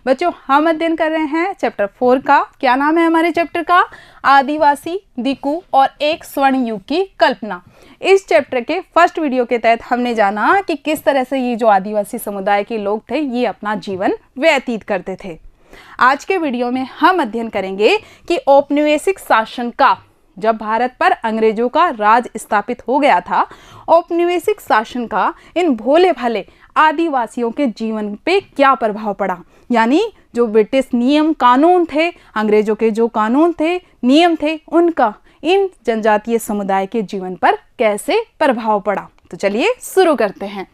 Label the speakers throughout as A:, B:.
A: बच्चों हम अध्ययन कर रहे हैं चैप्टर 4 का। क्या नाम है हमारे चैप्टर का? आदिवासी, दिकू और एक स्वर्ण युग की कल्पना। इस चैप्टर के फर्स्ट वीडियो के तहत हमने जाना कि किस तरह से ये जो आदिवासी समुदाय के लोग थे ये अपना जीवन व्यतीत करते थे। आज के वीडियो में हम अध्ययन करेंगे कि औपनिवेशिक शासन का, जब भारत पर अंग्रेजों का राज स्थापित हो गया था, औपनिवेशिक शासन का इन भोले भाले आदिवासियों के जीवन पे क्या प्रभाव पड़ा। यानी जो ब्रिटिश नियम कानून थे, अंग्रेजों के जो कानून थे, नियम थे, उनका इन जनजातीय समुदाय के जीवन पर कैसे प्रभाव पड़ा। तो चलिए शुरू करते हैं।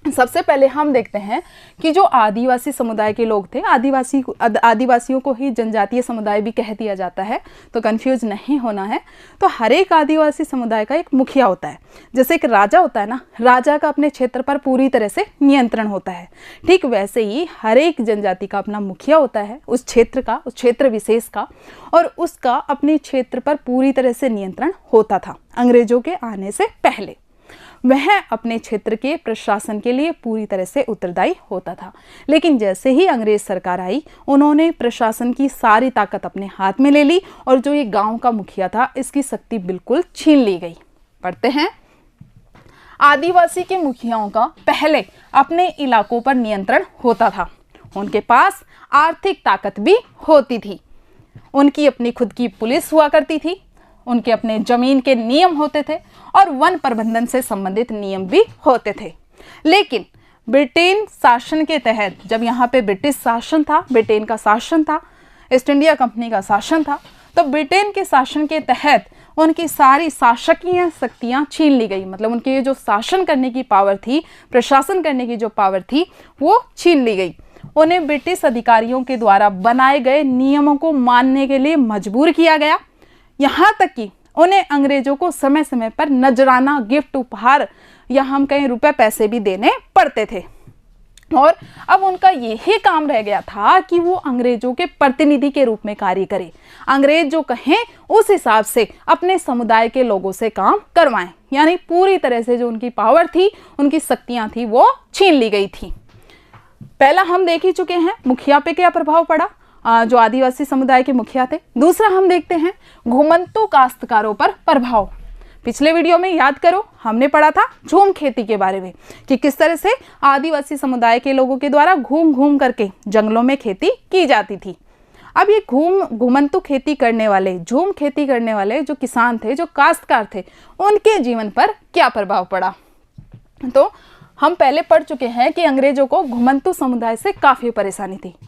A: सबसे पहले हम देखते हैं कि जो आदिवासी समुदाय के लोग थे, आदिवासियों को ही जनजातीय समुदाय भी कह दिया जाता है, तो कंफ्यूज नहीं होना है। तो हर एक आदिवासी समुदाय का एक मुखिया होता है। जैसे एक राजा होता है ना, राजा का अपने क्षेत्र पर पूरी तरह से नियंत्रण होता है, ठीक वैसे ही हर एक जनजाति का अपना मुखिया होता है, उस क्षेत्र का, उस क्षेत्र विशेष का, और उसका अपने क्षेत्र पर पूरी तरह से नियंत्रण होता था। अंग्रेजों के आने से पहले वह अपने क्षेत्र के प्रशासन के लिए पूरी तरह से उत्तरदायी होता था। लेकिन जैसे ही अंग्रेज सरकार आई, उन्होंने प्रशासन की सारी ताकत अपने हाथ में ले ली और जो ये गांव का मुखिया था, इसकी शक्ति बिल्कुल छीन ली गई। पढ़ते हैं, आदिवासी के मुखियाओं का पहले अपने इलाकों पर नियंत्रण होता था। उनके पास आर्थिक ताकत भी होती थी। उनकी अपनी खुद की पुलिस हुआ करती थी, उनके अपने जमीन के नियम होते थे और वन प्रबंधन से संबंधित नियम भी होते थे। लेकिन ब्रिटेन शासन के तहत, जब यहाँ पे ब्रिटिश शासन था, ब्रिटेन का शासन था, ईस्ट इंडिया कंपनी का शासन था, तो ब्रिटेन के शासन के तहत उनकी सारी शासकीय शक्तियाँ छीन ली गई। मतलब उनके जो शासन करने की पावर थी, प्रशासन करने की जो पावर थी, वो छीन ली गई। उन्हें ब्रिटिश अधिकारियों के द्वारा बनाए गए नियमों को मानने के लिए मजबूर किया गया। यहाँ तक कि उन्हें अंग्रेजों को समय समय पर नजराना, गिफ्ट, उपहार या हम कहीं रुपए पैसे भी देने पड़ते थे। और अब उनका यही काम रह गया था कि वो अंग्रेजों के प्रतिनिधि के रूप में कार्य करें। अंग्रेज जो कहें उस हिसाब से अपने समुदाय के लोगों से काम करवाएं। यानी पूरी तरह से जो उनकी पावर थी, उनकी शक्तियां थी, वो छीन ली गई थी। पहला हम देख ही चुके हैं मुखिया पे क्या प्रभाव पड़ा, जो आदिवासी समुदाय के मुखिया थे। दूसरा हम देखते हैं घुमंतू काश्तकारों पर प्रभाव। पिछले वीडियो में याद करो, हमने पढ़ा था झूम खेती के बारे में कि किस तरह से आदिवासी समुदाय के लोगों के द्वारा घूम घूम करके जंगलों में खेती की जाती थी। अब ये घुमंतू खेती करने वाले, झूम खेती करने वाले जो किसान थे, जो काश्तकार थे, उनके जीवन पर क्या प्रभाव पड़ा। तो हम पहले पढ़ चुके हैं कि अंग्रेजों को घुमंतू समुदाय से काफ़ी परेशानी थी।